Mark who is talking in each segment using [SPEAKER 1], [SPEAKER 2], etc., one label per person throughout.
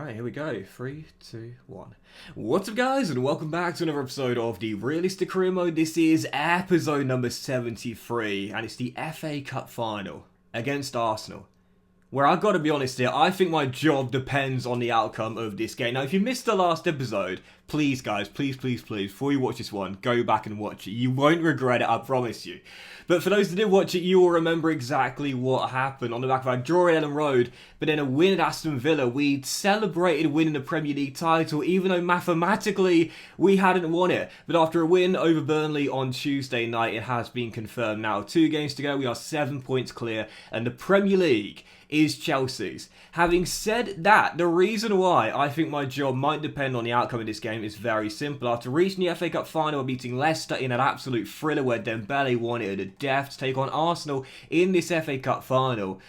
[SPEAKER 1] Right, here we go. 3, 2, 1. What's up, guys, and welcome back to another episode of the Realistic Career Mode. This is episode number 73, and it's the FA Cup final against Arsenal. Where I've got to be honest here, I think my job depends on the outcome of this game. Now, if you missed the last episode, please, guys, please, before you watch this one, go back and watch it. You won't regret it, I promise you. But for those that did watch it, you will remember exactly what happened. On the back of our draw at Ellen Road, but then a win at Aston Villa, we celebrated winning the Premier League title, even though mathematically we hadn't won it. But after a win over Burnley on Tuesday night, it has been confirmed now. 2 games to go, we are 7 points clear, and the Premier League is Chelsea's. Having said that, the reason why I think my job might depend on the outcome of this game is very simple. After reaching the FA Cup final and beating Leicester in an absolute thriller where Dembele won it at death to take on Arsenal in this FA Cup final,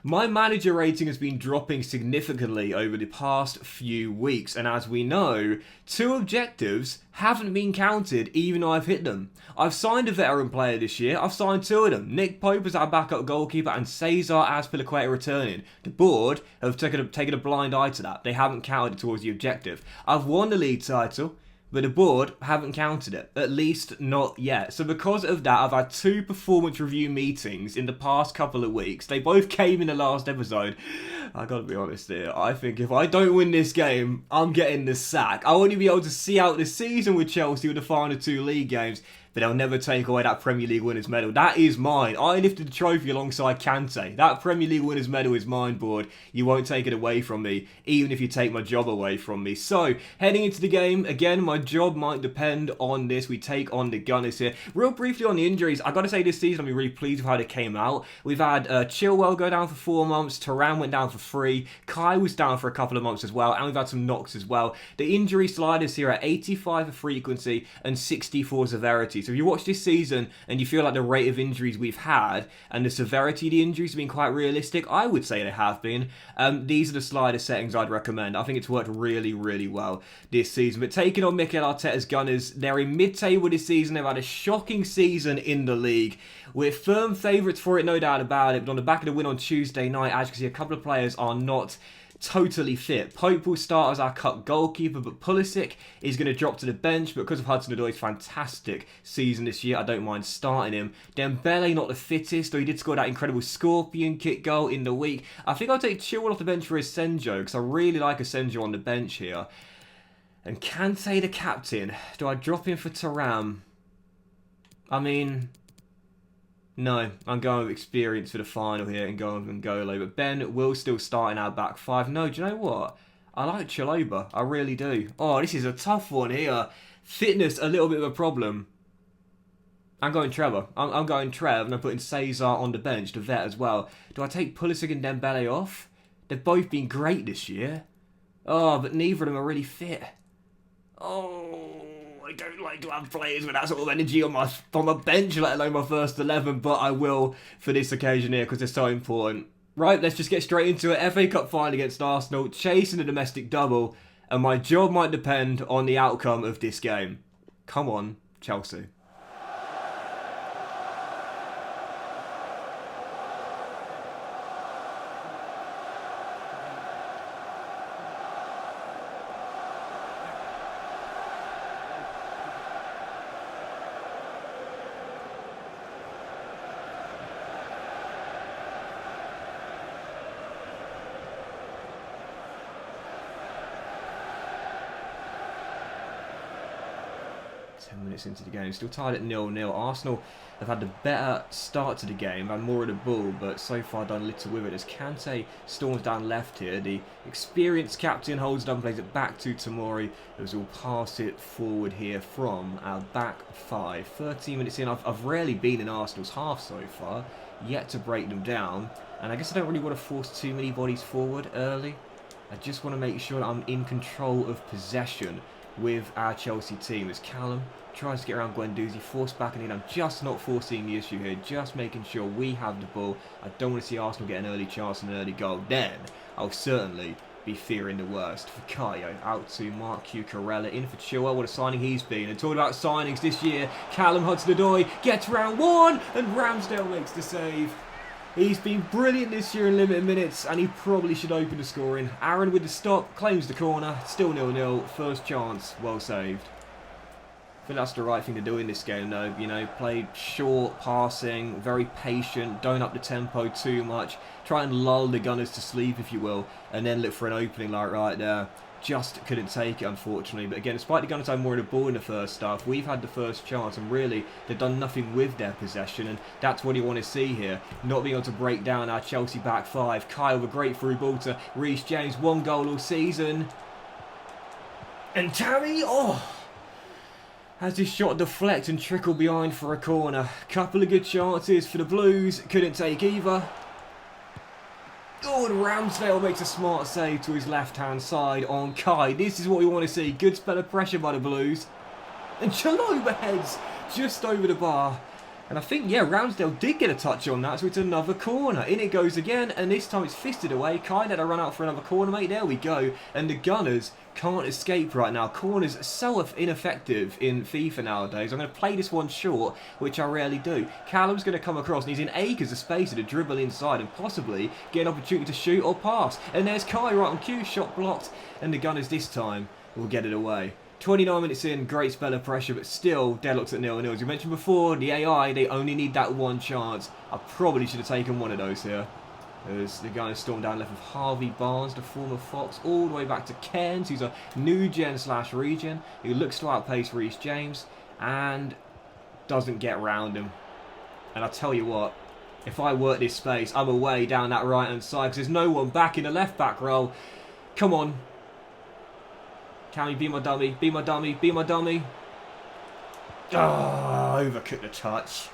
[SPEAKER 1] my manager rating has been dropping significantly over the past few weeks, and as we know, 2 objectives haven't been counted even though I've hit them. I've signed a veteran player this year, I've signed 2 of them. Nick Pope as our backup goalkeeper and Cesar Azpilicueta returning. The board have taken a blind eye to that. They haven't counted it towards the objective. I've won the league title, but the board haven't counted it, at least not yet. So because of that, I've had 2 performance review meetings in the past couple of weeks. They both came in the last episode. I gotta be honest here, I think if I don't win this game, I'm getting the sack. I won't even be able to see out the season with Chelsea with the final 2 league games, but they'll never take away that Premier League winners medal. That is mine. I lifted the trophy alongside Kante. That Premier League winners medal is mine, board. You won't take it away from me, even if you take my job away from me. So, heading into the game, again, my job might depend on this. We take on the Gunners here. Real briefly on the injuries, I gotta say this season, I've been really pleased with how they came out. We've had Chilwell go down for 4 months, Turan went down for 3, Kai was down for a couple of months as well, and we've had some knocks as well. The injury sliders here are 85 for frequency and 64 severity. So if you watch this season and you feel like the rate of injuries we've had and the severity of the injuries have been quite realistic, I would say they have been. These are the slider settings I'd recommend. I think it's worked really, really well this season. But taking on Mikel Arteta's Gunners, they're in mid-table this season. They've had a shocking season in the league. We're firm favourites for it, no doubt about it. But on the back of the win on Tuesday night, as you can see, a couple of players are not totally fit. Pope will start as our cup goalkeeper, but Pulisic is going to drop to the bench. But because of Hudson-Odoi's fantastic season this year, I don't mind starting him. Dembele not the fittest, though he did score that incredible scorpion kick goal in the week. I think I'll take Chilwell off the bench for Asenjo, because I really like Asenjo on the bench here. And Kante the captain. Do I drop him for Turan? I mean, no, I'm going with experience for the final here and going with N'Golo. But Ben will still start in our back 5. No, do you know what? I like Chalobah. I really do. Oh, this is a tough one here. Fitness, a little bit of a problem. I'm going Trevor. I'm going Trev, and I'm putting Cesar on the bench, the vet as well. Do I take Pulisic and Dembele off? They've both been great this year. Oh, but neither of them are really fit. Oh, I don't like to have players with that sort of energy on my bench, let alone my first 11, but I will for this occasion here because they're so important. Right, let's just get straight into it. FA Cup final against Arsenal, chasing a domestic double, and my job might depend on the outcome of this game. Come on, Chelsea. 10 minutes into the game, still tied at 0-0. Arsenal have had the better start to the game, had more of the ball, but so far done little with it as Kante storms down left here. The experienced captain holds it up and plays it back to Tomori, as we'll pass it forward here from our back 5. 13 minutes in, I've rarely been in Arsenal's half so far, yet to break them down, and I guess I don't really want to force too many bodies forward early. I just want to make sure that I'm in control of possession with our Chelsea team as Callum tries to get around Guendouzi, forced back and in. I'm just not foreseeing the issue here, just making sure we have the ball. I don't want to see Arsenal get an early chance and an early goal. Then I'll certainly be fearing the worst. For Kayo, out to Mark Cucurella, in for Chilwell. What a signing he's been. And talking about signings this year, Callum Hudson-Odoi gets round 1 and Ramsdale makes the save. He's been brilliant this year in limited minutes, and he probably should open the scoring. Aaron with the stop, claims the corner, still 0-0, first chance, well saved. I think that's the right thing to do in this game though, you know, play short, passing, very patient, don't up the tempo too much, try and lull the Gunners to sleep if you will, and then look for an opening like right there. Just couldn't take it unfortunately, but again, despite the Gunners having more of the ball in the first half, we've had the first chance and really they've done nothing with their possession, and that's what you want to see here, not being able to break down our Chelsea back five. Kyle with a great through ball to Reece James, 1 goal all season, and Tammy, has his shot deflect and trickle behind for a corner. Couple of good chances for the Blues, couldn't take either. Oh, and Ramsdale makes a smart save to his left-hand side on Kai. This is what we want to see. Good spell of pressure by the Blues. And Chalobah heads just over the bar. And I think, yeah, Ramsdale did get a touch on that, so it's another corner. In it goes again, and this time it's fisted away. Kai let her run out for another corner, mate. There we go. And the Gunners can't escape right now. Corners are so ineffective in FIFA nowadays. I'm going to play this one short, which I rarely do. Callum's going to come across, and he's in acres of space to dribble inside and possibly get an opportunity to shoot or pass. And there's Kai right on cue, shot blocked. And the Gunners this time will get it away. 29 minutes in, great spell of pressure, but still deadlocks at 0-0. As we mentioned before, the AI, they only need that one chance. I probably should have taken one of those here. As the Gunners storm down left with Harvey Barnes, the former Fox, all the way back to Cairns, who's a new gen / regen, who looks to outpace Reece James, and doesn't get round him. And I tell you what, if I work this space, I'm away down that right-hand side, because there's no one back in the left-back role. Come on. Cammy, be my dummy, be my dummy, be my dummy. Overcooked the touch.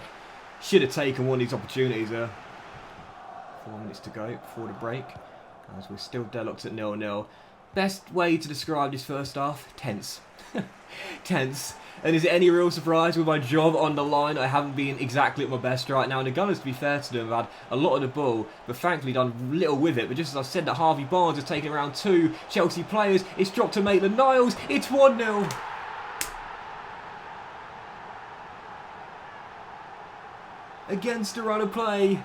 [SPEAKER 1] Should have taken one of these opportunities there. 4 minutes to go before the break. As we're still deadlocked at 0-0. Best way to describe this first half? Tense. Tense. And is it any real surprise with my job on the line? I haven't been exactly at my best right now. And the Gunners, to be fair to them, have had a lot of the ball, but thankfully done little with it. But just as I said that Harvey Barnes has taken around 2 Chelsea players, it's dropped to Maitland-Niles. It's 1-0. Against the run of play,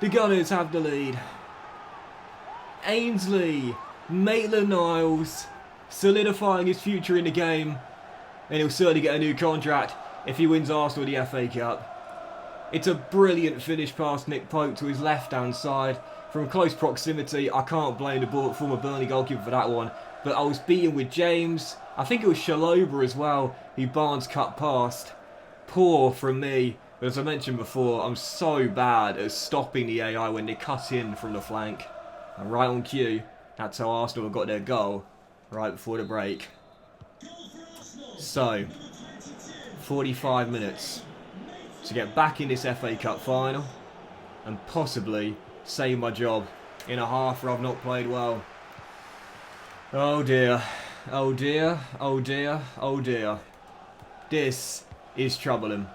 [SPEAKER 1] the Gunners have the lead. Ainsley, Maitland-Niles, solidifying his future in the game. And he'll certainly get a new contract if he wins Arsenal the FA Cup. It's a brilliant finish past Nick Pope to his left-hand side. From close proximity, I can't blame the former Burnley goalkeeper for that one. But I was beaten with James. I think it was Chalobah as well, who Barnes cut past. Poor from me. But as I mentioned before, I'm so bad at stopping the AI when they cut in from the flank. And right on cue, that's how Arsenal got their goal right before the break. So, 45 minutes to get back in this FA Cup final and possibly save my job in a half where I've not played well. Oh dear, oh dear, oh dear, oh dear. This is troubling.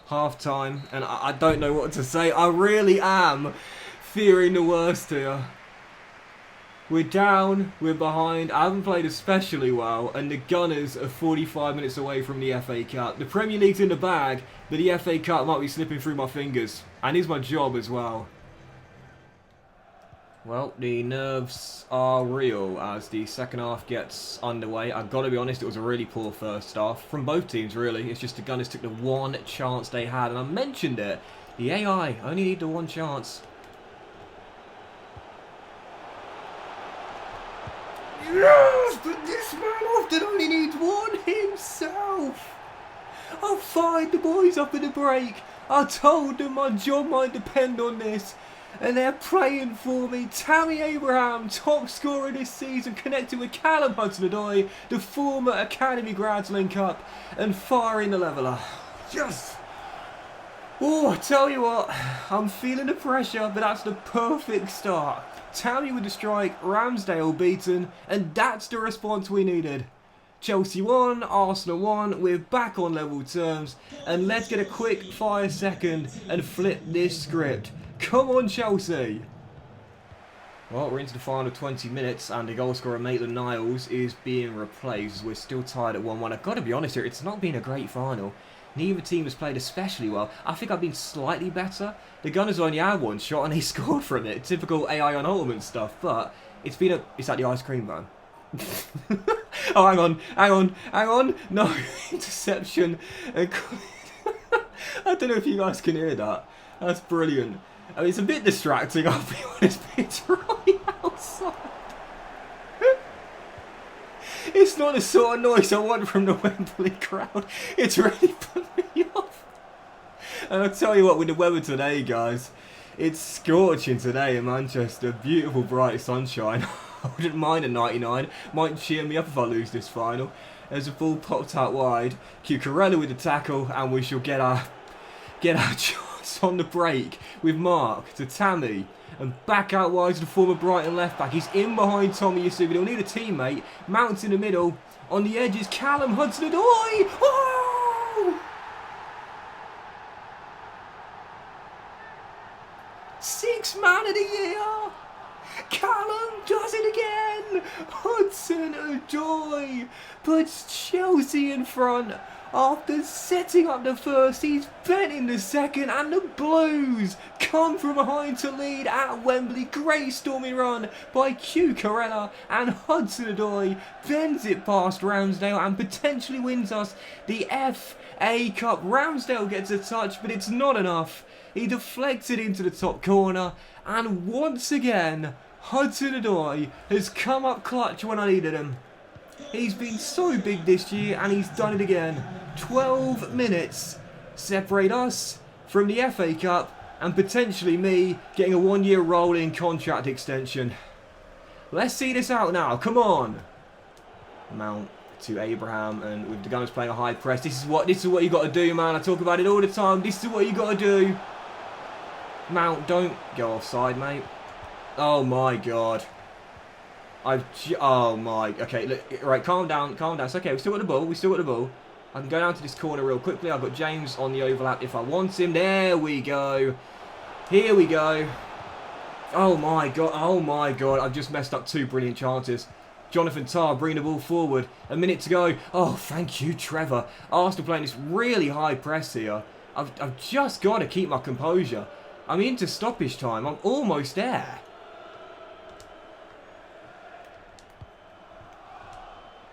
[SPEAKER 1] Half time, and I don't know what to say. I really am fearing the worst here. We're down, we're behind, I haven't played especially well, and the Gunners are 45 minutes away from the FA Cup. The Premier League's in the bag, but the FA Cup might be slipping through my fingers. And is my job as well. Well, the nerves are real as the second half gets underway. I've got to be honest, it was a really poor first half. From both teams, really. It's just the Gunners took the one chance they had, and I mentioned it. The AI only need the one chance. Yes, but this man often only needs one himself. I'll find the boys up in the break. I told them my job might depend on this. And they're praying for me. Tammy Abraham, top scorer this season, connected with Callum Hudson-Odoi, the former Academy grads link up, and firing the leveller. Yes! Oh, I tell you what, I'm feeling the pressure, but that's the perfect start. Tammy with the strike, Ramsdale beaten, and that's the response we needed. Chelsea won, Arsenal won, we're back on level terms, and let's get a quick fire second and flip this script. Come on, Chelsea! Well, we're into the final 20 minutes, and the goal scorer Maitland-Niles is being replaced. We're still tied at 1-1. I've got to be honest here, it's not been a great final. Neither team has played especially well. I think I've been slightly better. The Gunners only had one shot and he scored from it. Typical AI on Ultimate stuff, but it's been a... Is that the ice cream van? Oh, hang on. No, interception. I don't know if you guys can hear that. That's brilliant. I mean, it's a bit distracting, I'll be honest, but it's right outside. It's not the sort of noise I want from the Wembley crowd. It's really put me off. And I'll tell you what, with the weather today, guys, it's scorching today in Manchester. Beautiful, bright sunshine. I wouldn't mind a 99. Might cheer me up if I lose this final. There's a ball popped out wide. Cucurella with the tackle, and we shall get our chance on the break with Mark to Tammy. And back out wide to the former Brighton left back. He's in behind Tommy Yusufi. He'll need a teammate. Mounts in the middle. On the edges, Callum Hudson-Odoi. Oh! Sixth man of the year. Callum does it again. Hudson-Odoi puts Chelsea in front. After setting up the first, he's bent in the second, and the Blues come from behind to lead at Wembley. Great stormy run by Cucurella, and Hudson-Odoi bends it past Ramsdale and potentially wins us the FA Cup. Ramsdale gets a touch, but it's not enough. He deflects it into the top corner, and once again, Hudson-Odoi has come up clutch when I needed him. He's been so big this year, and he's done it again. 12 minutes separate us from the FA Cup and potentially me getting a 1-year rolling contract extension. Let's see this out now. Come on. Mount to Abraham, and with the Gunners playing a high press. This is what you got to do, man. I talk about it all the time. This is what you got to do. Mount, don't go offside, mate. Oh my God. Oh my, okay, look, right, calm down, it's okay, we still got the ball, I can go down to this corner real quickly. I've got James on the overlap if I want him. There we go. Here we go. Oh my God, I've just messed up 2 brilliant chances. Jonathan Tah bringing the ball forward, a minute to go. Oh, thank you, Trevor. Arsenal playing this really high press here. I've just got to keep my composure. I'm into stoppage time, I'm almost there.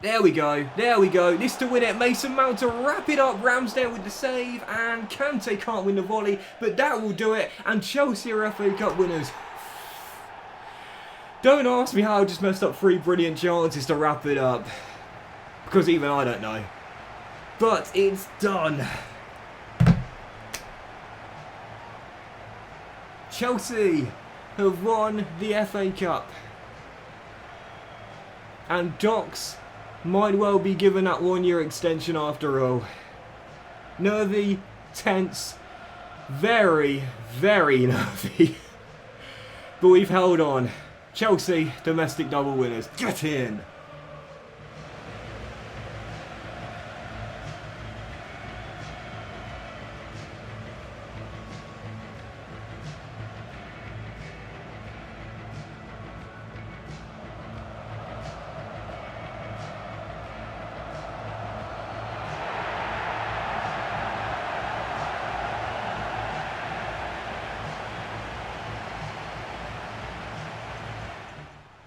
[SPEAKER 1] There we go. This to win it. Mason Mount to wrap it up. Ramsdale with the save. And Kante can't win the volley. But that will do it. And Chelsea are FA Cup winners. Don't ask me how I just messed up 3 brilliant chances to wrap it up. Because even I don't know. But it's done. Chelsea have won the FA Cup. And Docs might well be given that 1-year extension after all. Nervy, tense, very, very nervy. But we've held on. Chelsea, domestic double winners. Get in!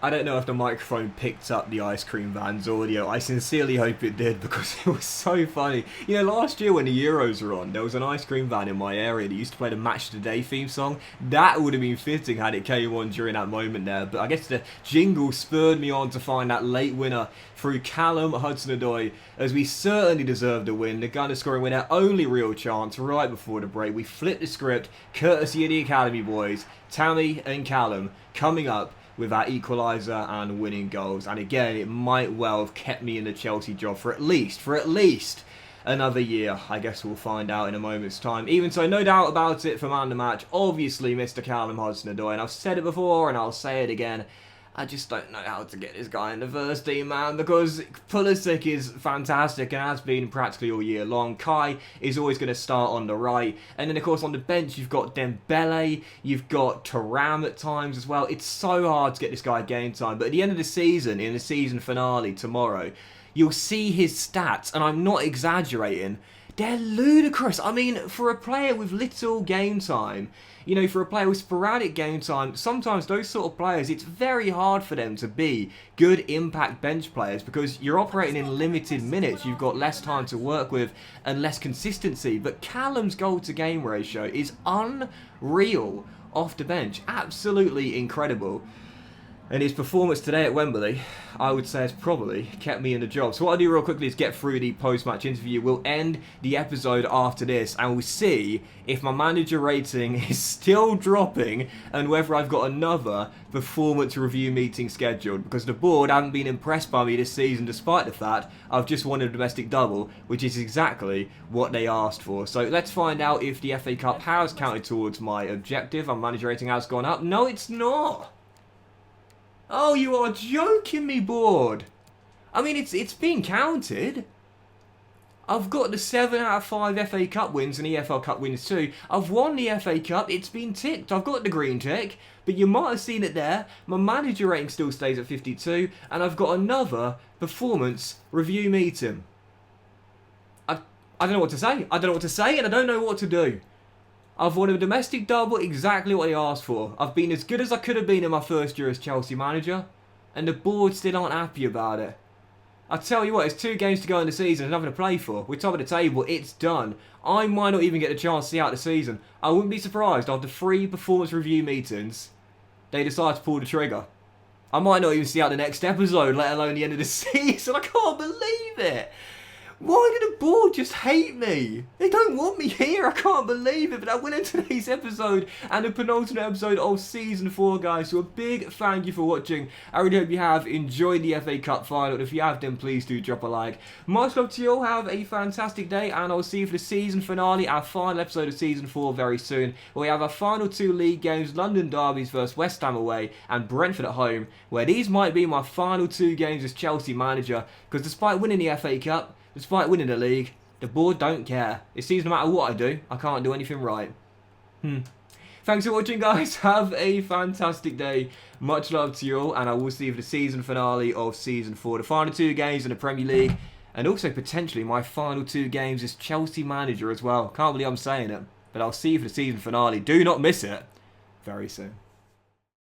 [SPEAKER 1] I don't know if the microphone picked up the ice cream van's audio. I sincerely hope it did, because it was so funny. You know, last year when the Euros were on, there was an ice cream van in my area that used to play the Match of the Day theme song. That would have been fitting had it came on during that moment there. But I guess the jingle spurred me on to find that late winner through Callum Hudson-Odoi, as we certainly deserved a win. The Gunners scoring win their only real chance right before the break. We flipped the script, courtesy of the Academy boys, Tammy and Callum, coming up with that equaliser and winning goals. And again, it might well have kept me in the Chelsea job for at least another year. I guess we'll find out in a moment's time. Even so, no doubt about it, for man of the match, obviously Mr. Callum Hudson-Odoi. And I've said it before and I'll say it again. I just don't know how to get this guy in the first team, man, because Pulisic is fantastic and has been practically all year long. Kai is always going to start on the right. And then, of course, on the bench, you've got Dembele, you've got Thuram at times as well. It's so hard to get this guy game time. But at the end of the season, in the season finale tomorrow, you'll see his stats, and I'm not exaggerating. They're ludicrous. I mean, for a player with little game time, you know, for a player with sporadic game time, sometimes those sort of players, it's very hard for them to be good impact bench players because you're operating in limited minutes. You've got less time to work with and less consistency. But Callum's goal to game ratio is unreal off the bench. Absolutely incredible. And his performance today at Wembley, I would say, has probably kept me in the job. So what I'll do real quickly is get through the post-match interview. We'll end the episode after this and we'll see if my manager rating is still dropping and whether I've got another performance review meeting scheduled. Because the board haven't been impressed by me this season despite the fact I've just won a domestic double, which is exactly what they asked for. So let's find out if the FA Cup has counted towards my objective. My manager rating has gone up. No, it's not. Oh, you are joking me, board. I mean, it's been counted. I've got the 7 out of 5 FA Cup wins and EFL Cup wins too. I've won the FA Cup. It's been ticked. I've got the green tick. But you might have seen it there. My manager rating still stays at 52. And I've got another performance review meeting. I don't know what to say. I don't know what to say and I don't know what to do. I've won a domestic double, exactly what he asked for. I've been as good as I could have been in my first year as Chelsea manager, and the board still aren't happy about it. I tell you what, it's 2 games to go in the season, there's nothing to play for. We're top of the table, it's done. I might not even get a chance to see out the season. I wouldn't be surprised after 3 performance review meetings, they decide to pull the trigger. I might not even see out the next episode, let alone the end of the season. I can't believe it. Why did the board just hate me? They don't want me here. I can't believe it. But that went into today's episode and the penultimate episode of Season 4, guys. So a big thank you for watching. I really hope you have enjoyed the FA Cup final. If you have, then please do drop a like. Much love to you all. Have a fantastic day. And I'll see you for the season finale, our final episode of Season 4 very soon. Where we have our final 2 league games, London derbies versus West Ham away and Brentford at home. Where these might be my final 2 games as Chelsea manager. Because despite winning the FA Cup, despite winning the league, the board don't care. It seems no matter what I do, I can't do anything right. Thanks for watching, guys. Have a fantastic day. Much love to you all, and I will see you for the season finale of Season 4. The final 2 games in the Premier League, and also potentially my final 2 games as Chelsea manager as well. Can't believe I'm saying it, but I'll see you for the season finale. Do not miss it very soon.